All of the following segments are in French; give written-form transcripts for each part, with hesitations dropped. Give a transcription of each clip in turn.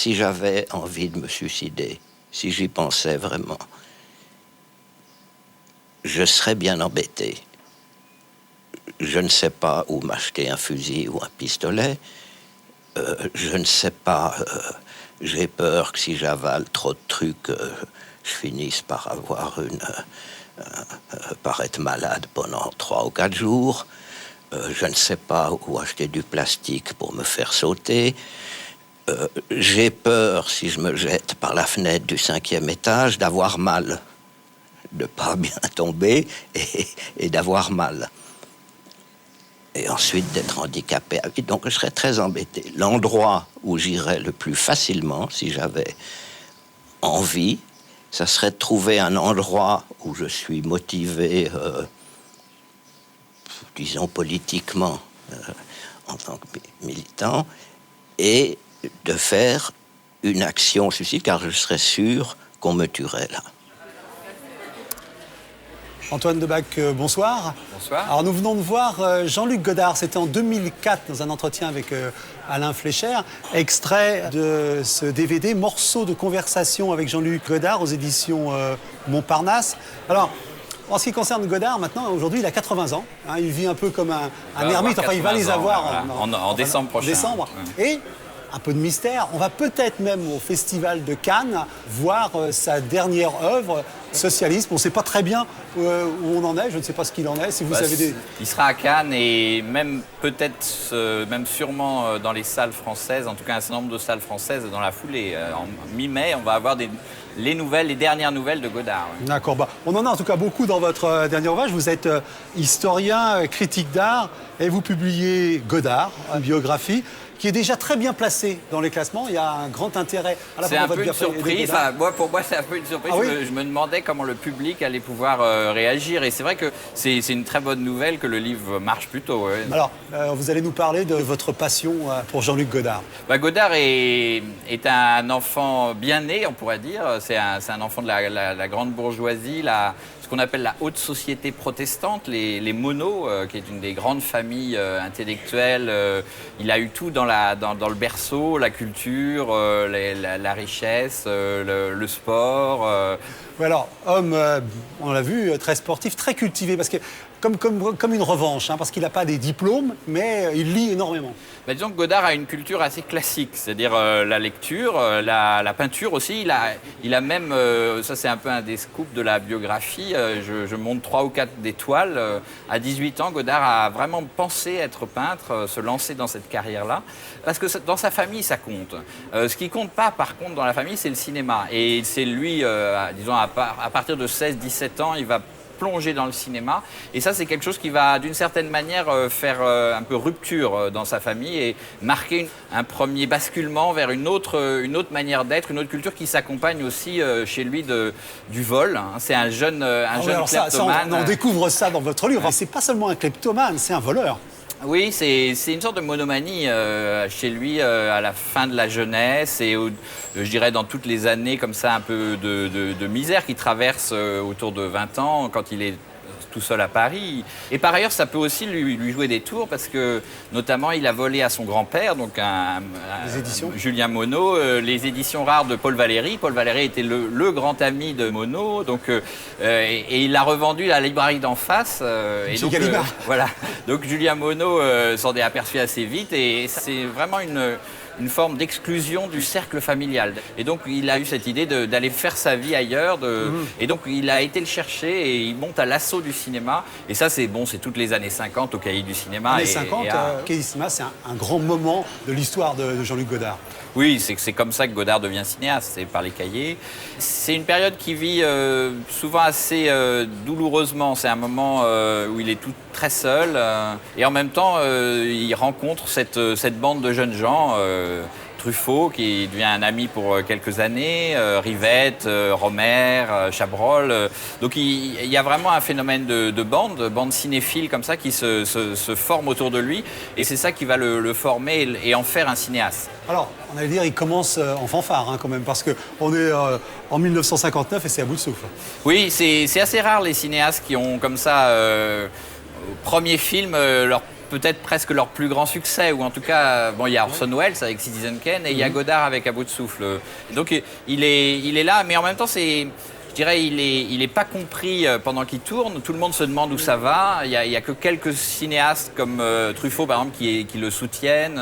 si j'avais envie de me suicider, si j'y pensais vraiment, je serais bien embêté. Je ne sais pas où m'acheter un fusil ou un pistolet. Je ne sais pas. J'ai peur que si j'avale trop de trucs, je finisse par avoir par être malade pendant 3 ou 4 jours. Je ne sais pas où acheter du plastique pour me faire sauter. J'ai peur, si je me jette par la fenêtre du 5e étage, d'avoir mal, de pas bien tomber et d'avoir mal. Et ensuite d'être handicapé. Donc je serais très embêté. L'endroit où j'irais le plus facilement, si j'avais envie, ça serait de trouver un endroit où je suis motivé, disons politiquement, en tant que militant, et de faire une action suicide, car je serais sûr qu'on me tuerait là. Antoine Debac, bonsoir. Bonsoir. Alors nous venons de voir Jean-Luc Godard, c'était en 2004 dans un entretien avec Alain Fleischer, extrait de ce DVD, morceau de conversation avec Jean-Luc Godard aux éditions Montparnasse. Alors, en ce qui concerne Godard, maintenant, aujourd'hui, il a 80 ans. Hein, il vit un peu comme un ermite, enfin il va les avoir en décembre prochain. Décembre. Et un peu de mystère, on va peut-être même au Festival de Cannes voir sa dernière œuvre, Socialisme. On ne sait pas très bien où on en est, je ne sais pas ce qu'il en est. Si vous avez des... Il sera à Cannes et même peut-être, même sûrement dans les salles françaises, en tout cas un certain nombre de salles françaises dans la foulée. En mi-mai, on va avoir les dernières nouvelles de Godard. Oui. D'accord, on en a en tout cas beaucoup dans votre dernier ouvrage. Vous êtes historien, critique d'art et vous publiez Godard, une biographie qui est déjà très bien placée dans les classements. Il y a un grand intérêt à la C'est un peu une surprise. Enfin, pour moi, c'est un peu une surprise. Ah oui, je me demandais comment le public allait pouvoir réagir. Et c'est vrai que c'est une très bonne nouvelle que le livre marche plutôt. Ouais. Alors, vous allez nous parler de votre passion pour Jean-Luc Godard. Godard est un enfant bien né, on pourrait dire. C'est un enfant de la grande bourgeoisie, ce qu'on appelle la haute société protestante, les Monod, qui est une des grandes familles intellectuelles. Il a eu tout dans le berceau, la culture, la richesse, le sport. Oui, alors, homme, on l'a vu, très sportif, très cultivé, parce que comme une revanche, hein, parce qu'il n'a pas des diplômes, mais il lit énormément. Disons que Godard a une culture assez classique, c'est-à-dire la lecture, la peinture aussi. Il a même, ça c'est un peu un des scoops de la biographie, je montre 3 ou 4 des toiles. À 18 ans, Godard a vraiment pensé être peintre, se lancer dans cette carrière-là, parce que dans sa famille, ça compte. Ce qui compte pas, par contre, dans la famille, c'est le cinéma. Et c'est lui, disons, à partir de 16-17 ans, il va plonger dans le cinéma. Et ça, c'est quelque chose qui va, d'une certaine manière, faire un peu rupture dans sa famille et marquer un premier basculement vers une autre manière d'être, une autre culture qui s'accompagne aussi chez lui du vol. Hein. C'est un jeune kleptomane. On découvre ça dans votre livre. C'est pas seulement un kleptomane, c'est un voleur. Oui, c'est une sorte de monomanie chez lui à la fin de la jeunesse et je dirais dans toutes les années comme ça un peu de misère qui traverse autour de 20 ans quand il est tout seul à Paris. Et par ailleurs, ça peut aussi lui jouer des tours parce que, notamment, il a volé à son grand-père, donc Julien Monod, les éditions rares de Paul Valéry. Paul Valéry était le grand ami de Monod, donc, et il l'a revendu à la librairie d'en face. Et donc, voilà. Donc Julien Monod s'en est aperçu assez vite et c'est vraiment une forme d'exclusion du cercle familial. Et donc, il a eu cette idée d'aller faire sa vie ailleurs. Et donc, il a été le chercher et il monte à l'assaut du cinéma. Et ça, c'est toutes les années 50 au Cahier du cinéma. Les 50, Cahier du cinéma, c'est un grand moment de l'histoire de Jean-Luc Godard. Oui, c'est comme ça que Godard devient cinéaste, c'est par les cahiers. C'est une période qui vit souvent assez douloureusement. C'est un moment où il est très seul. Et en même temps, il rencontre cette bande de jeunes gens. Truffaut, qui devient un ami pour quelques années, Rivette, Romer, Chabrol. Donc il y a vraiment un phénomène de bande cinéphile comme ça qui se forme autour de lui. Et c'est ça qui va le former et en faire un cinéaste. Alors, on allait dire, il commence en fanfare quand même, parce qu'on est en 1959 et c'est à bout de souffle. Oui, c'est assez rare les cinéastes qui ont comme ça, au premier film, leur peut-être presque leur plus grand succès, ou en tout cas, bon, il y a Orson Welles avec Citizen Kane et il y a Godard avec À bout de souffle. Donc il est là, mais en même temps, je dirais, il est pas compris pendant qu'il tourne. Tout le monde se demande où ça va. Il y a que quelques cinéastes comme Truffaut, par exemple, qui le soutiennent.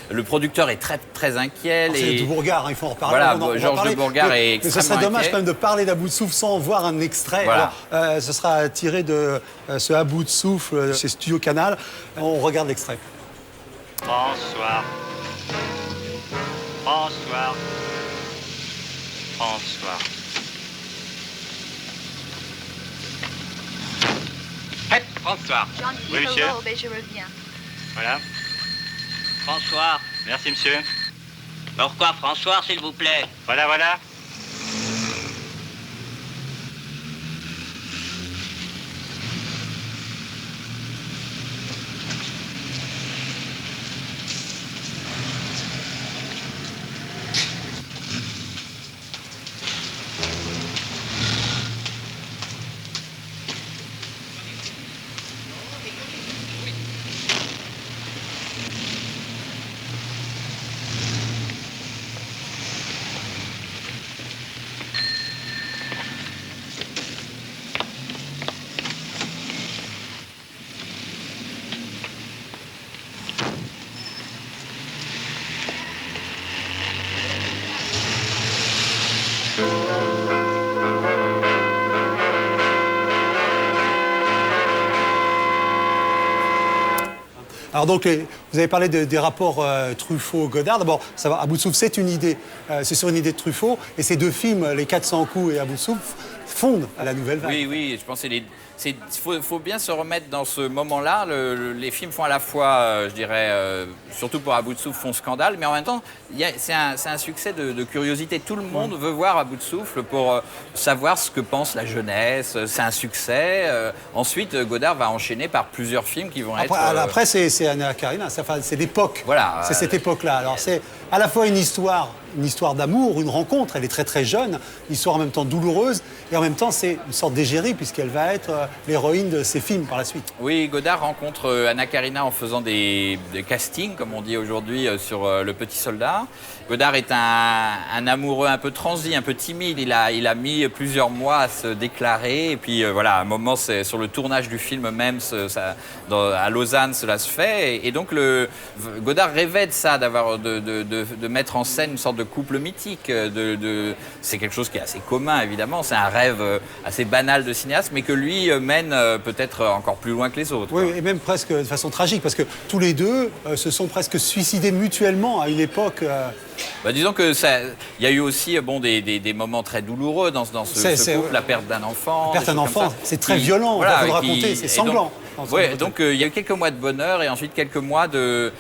Le producteur est très, très inquiet. C'est de Bourgard, il faut en reparler. Voilà, Georges de Bourgard est extrêmement Mais ce serait dommage inquiet. quand même de parler d'À bout de souffle sans voir un extrait. Voilà. Alors, ce sera tiré de ce À bout de souffle chez Studio Canal. On regarde l'extrait. François. François. François. Faites, François. Gentil, Oui, monsieur. mais je reviens. Voilà. François. Merci, monsieur. Pourquoi François, s'il vous plaît? Voilà, voilà. Alors donc, vous avez parlé des rapports Truffaut-Godard. D'abord, ça va, À bout de souffle, c'est une idée. C'est sur une idée de Truffaut. Et ces deux films, Les 400 coups et À bout de souffle, fondent à la nouvelle vague. Oui, je pense qu'il faut bien se remettre dans ce moment-là. Les films font à la fois, je dirais, surtout pour À bout de souffle, font scandale, mais en même temps, c'est un succès de curiosité. Tout le monde veut voir À bout de souffle pour savoir ce que pense la jeunesse. C'est un succès. Ensuite, Godard va enchaîner par plusieurs films qui vont être... Après, c'est Anna Karina, c'est l'époque. Voilà. C'est cette époque-là. Alors, c'est à la fois une histoire d'amour, une rencontre. Elle est très très jeune, une histoire en même temps douloureuse, et en même temps, c'est une sorte d'égérie, puisqu'elle va être l'héroïne de ses films par la suite. Oui, Godard rencontre Anna Karina en faisant des castings, comme on dit aujourd'hui, sur Le Petit Soldat. Godard est un amoureux un peu transi, un peu timide. Il a mis plusieurs mois à se déclarer. Et puis voilà, à un moment, c'est sur le tournage du film même, à Lausanne, cela se fait. Et donc, Godard rêvait de ça, de mettre en scène une sorte de couple mythique. C'est quelque chose qui est assez commun, évidemment. C'est un rêve assez banal de cinéaste, mais que lui mène peut-être encore plus loin que les autres. Oui, quoi. et même presque de façon tragique, parce que tous les deux se sont presque suicidés mutuellement à une époque. Bah, disons que il y a eu aussi des moments très douloureux dans ce couple, la perte d'un enfant. La perte d'un enfant, c'est très violent, on va vous le raconter, c'est sanglant. Donc il y a eu quelques mois de bonheur et ensuite quelques mois de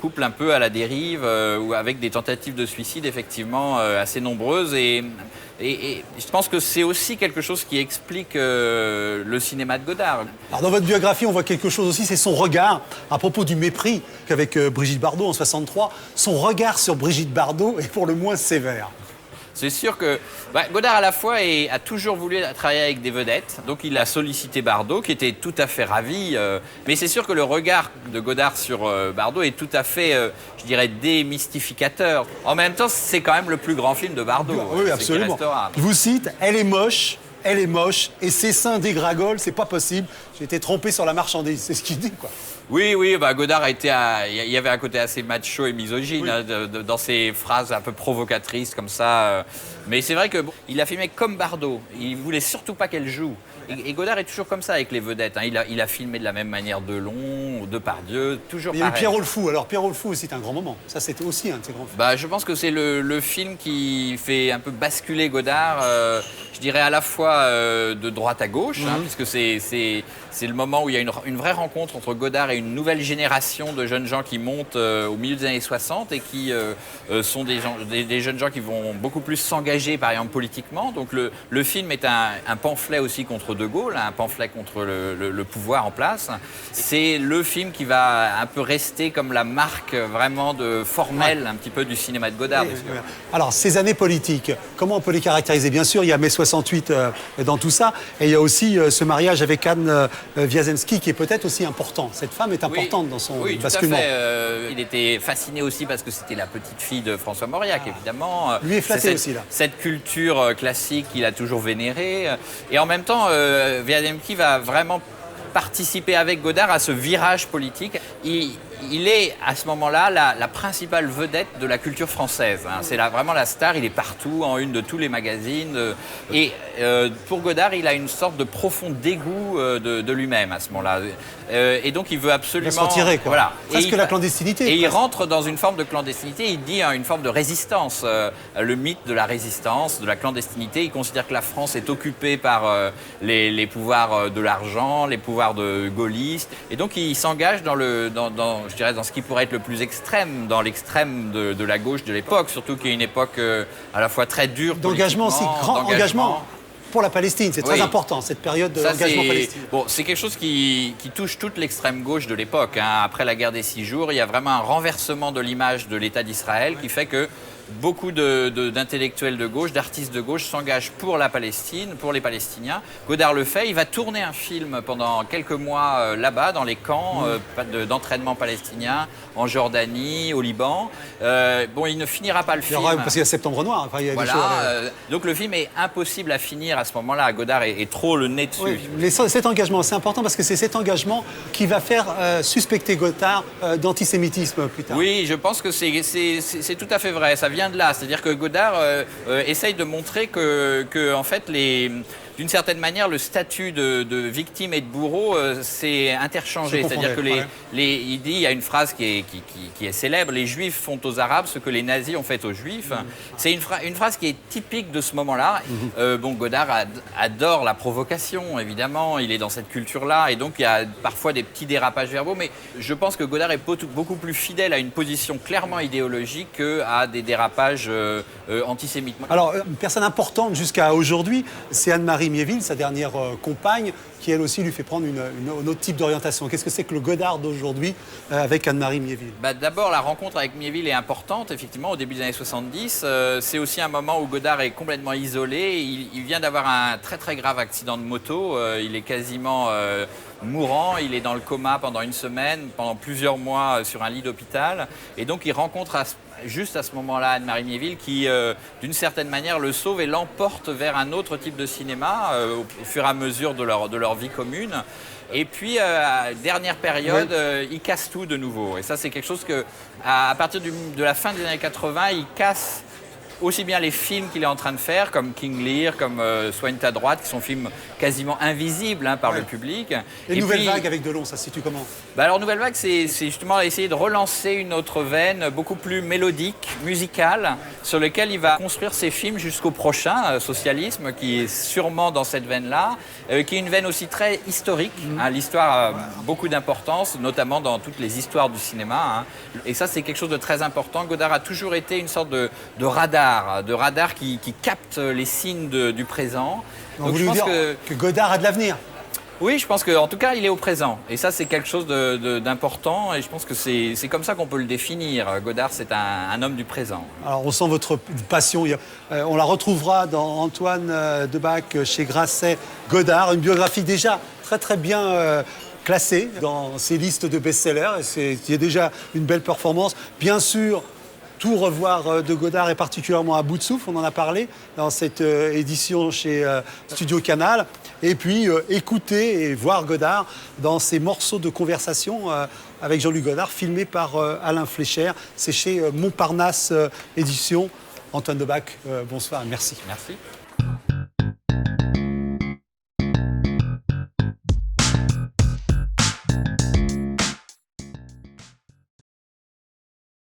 couple un peu à la dérive, ou avec des tentatives de suicide effectivement assez nombreuses. Et je pense que c'est aussi quelque chose qui explique le cinéma de Godard. Alors dans votre biographie, on voit quelque chose aussi, c'est son regard à propos du mépris qu'avec Brigitte Bardot en 63. Son regard sur Brigitte Bardot est pour le moins sévère. C'est sûr que Godard, à la fois, a toujours voulu travailler avec des vedettes. Donc, il a sollicité Bardot, qui était tout à fait ravi. Mais c'est sûr que le regard de Godard sur Bardot est tout à fait, je dirais, démystificateur. En même temps, c'est quand même le plus grand film de Bardot. Oui, absolument. Je vous cite, elle est moche, et ses seins dégringolent, c'est pas possible. J'ai été trompé sur la marchandise, c'est ce qu'il dit, quoi. Oui, Godard il y avait un côté assez macho et misogyne, oui, dans ses phrases un peu provocatrices comme ça. Mais c'est vrai qu'il a filmé comme Bardot. Il voulait surtout pas qu'elle joue. Et Godard est toujours comme ça avec les vedettes. Hein. Il a filmé de la même manière Delon, Depardieu, toujours pareil. Il y a eu Pierrot le Fou. Alors Pierrot le Fou, c'est un grand moment. Ça, c'était aussi un de ses grands films. Je pense que c'est le film qui fait un peu basculer Godard. Je dirais à la fois de droite à gauche, hein, puisque c'est le moment où il y a une vraie rencontre entre Godard et une nouvelle génération de jeunes gens qui montent au milieu des années 60 et qui sont des jeunes gens qui vont beaucoup plus s'engager, par exemple, politiquement. Donc le film est un pamphlet aussi contre De Gaulle, un pamphlet contre le pouvoir en place. C'est le film qui va un peu rester comme la marque vraiment formelle un petit peu du cinéma de Godard. Alors, ces années politiques, comment on peut les caractériser? Bien sûr, il y a mai 68 dans tout ça, et il y a aussi ce mariage avec Anne Wiazemski qui est peut-être aussi important. Cette femme est importante dans son basculement. Tout à fait. Il était fasciné aussi parce que c'était la petite fille de François Mauriac, évidemment. Lui est flatté aussi, là. Cette culture classique qu'il a toujours vénérée. Et en même temps, Wiazemski va vraiment participer avec Godard à ce virage politique. Il est à ce moment-là la principale vedette de la culture française. C'est vraiment la star, il est partout, en une de tous les magazines. Et pour Godard, il a une sorte de profond dégoût de lui-même à ce moment-là. Et donc il veut absolument... Il va se retirer, quoi. Voilà. Presque la clandestinité. Et il rentre dans une forme de clandestinité, il dit une forme de résistance. Le mythe de la résistance, de la clandestinité. Il considère que la France est occupée par les pouvoirs de l'argent, les pouvoirs de gaullistes. Et donc il s'engage dans je dirais, dans ce qui pourrait être le plus extrême, dans l'extrême de la gauche de l'époque, surtout qui est une époque à la fois très dure. D'engagement aussi, grand engagement pour la Palestine. C'est très important, cette période d'engagement palestinien. Bon, c'est quelque chose qui touche toute l'extrême gauche de l'époque. Après la guerre des 6 jours, il y a vraiment un renversement de l'image de l'État d'Israël qui fait que beaucoup d'intellectuels de gauche, d'artistes de gauche s'engagent pour la Palestine, pour les Palestiniens. Godard le fait. Il va tourner un film pendant quelques mois là-bas, dans les camps d'entraînement palestinien, en Jordanie, au Liban. Il ne finira pas le film. Parce qu'il y a Septembre Noir. Enfin, il y a des choses, donc le film est impossible à finir à ce moment-là. Godard est trop le nez dessus. Oui, cet engagement, c'est important parce que c'est cet engagement qui va faire suspecter Godard d'antisémitisme plus tard. Oui, je pense que c'est tout à fait vrai. Ça vient de là. C'est-à-dire que Godard essaye de montrer que en fait, d'une certaine manière, le statut de victime et de bourreau s'est interchangé. C'est-à-dire que il dit, il y a une phrase qui est célèbre, les Juifs font aux Arabes ce que les nazis ont fait aux Juifs. C'est une phrase qui est typique de ce moment-là. Godard adore la provocation, évidemment. Il est dans cette culture-là. Et donc, il y a parfois des petits dérapages verbaux. Mais je pense que Godard est beaucoup plus fidèle à une position clairement idéologique qu'à des dérapages antisémites. Alors, une personne importante jusqu'à aujourd'hui, c'est Anne-Marie Miéville, sa dernière compagne, qui elle aussi lui fait prendre un autre type d'orientation. Qu'est-ce que c'est que le Godard d'aujourd'hui avec Anne-Marie Miéville? D'abord, la rencontre avec Miéville est importante, effectivement, au début des années 70. C'est aussi un moment où Godard est complètement isolé. Il vient d'avoir un très très grave accident de moto. Il est quasiment mourant. Il est dans le coma pendant une semaine, pendant plusieurs mois sur un lit d'hôpital. Et donc, il rencontre juste à ce moment-là Anne-Marie Miéville qui, d'une certaine manière, le sauve et l'emporte vers un autre type de cinéma au fur et à mesure de leur vie commune. Et puis, dernière période, il casse tout de nouveau. Et ça, c'est quelque chose que, à partir de la fin des années 80, il casse aussi bien les films qu'il est en train de faire, comme King Lear, comme Soigne ta droite, qui sont films quasiment invisibles par le public. Et Nouvelle Vague avec Delon, ça se situe comment? Alors Nouvelle Vague, c'est justement essayer de relancer une autre veine beaucoup plus mélodique, musicale, sur laquelle il va construire ses films jusqu'au prochain, Socialisme, qui est sûrement dans cette veine-là, qui est une veine aussi très historique. L'histoire a beaucoup d'importance, notamment dans toutes les histoires du cinéma. Et ça, c'est quelque chose de très important. Godard a toujours été une sorte de radar qui capte les signes du présent. Donc vous voulez dire que Godard a de l'avenir? Oui, je pense qu'en tout cas, il est au présent. Et ça, c'est quelque chose d'important. Et je pense que c'est comme ça qu'on peut le définir. Godard, c'est un homme du présent. Alors, on sent votre passion. On la retrouvera dans Antoine Debac chez Grasset. Godard, une biographie déjà très très bien classée dans ces listes de best-sellers. Il y a déjà une belle performance. Bien sûr, tout revoir de Godard est particulièrement à bout de souffle, on en a parlé dans cette édition chez Studio Canal. Et puis écouter et voir Godard dans ces morceaux de conversation avec Jean-Luc Godard, filmés par Alain Fleischer. C'est chez Montparnasse Édition. Antoine Debac, bonsoir et merci. Merci.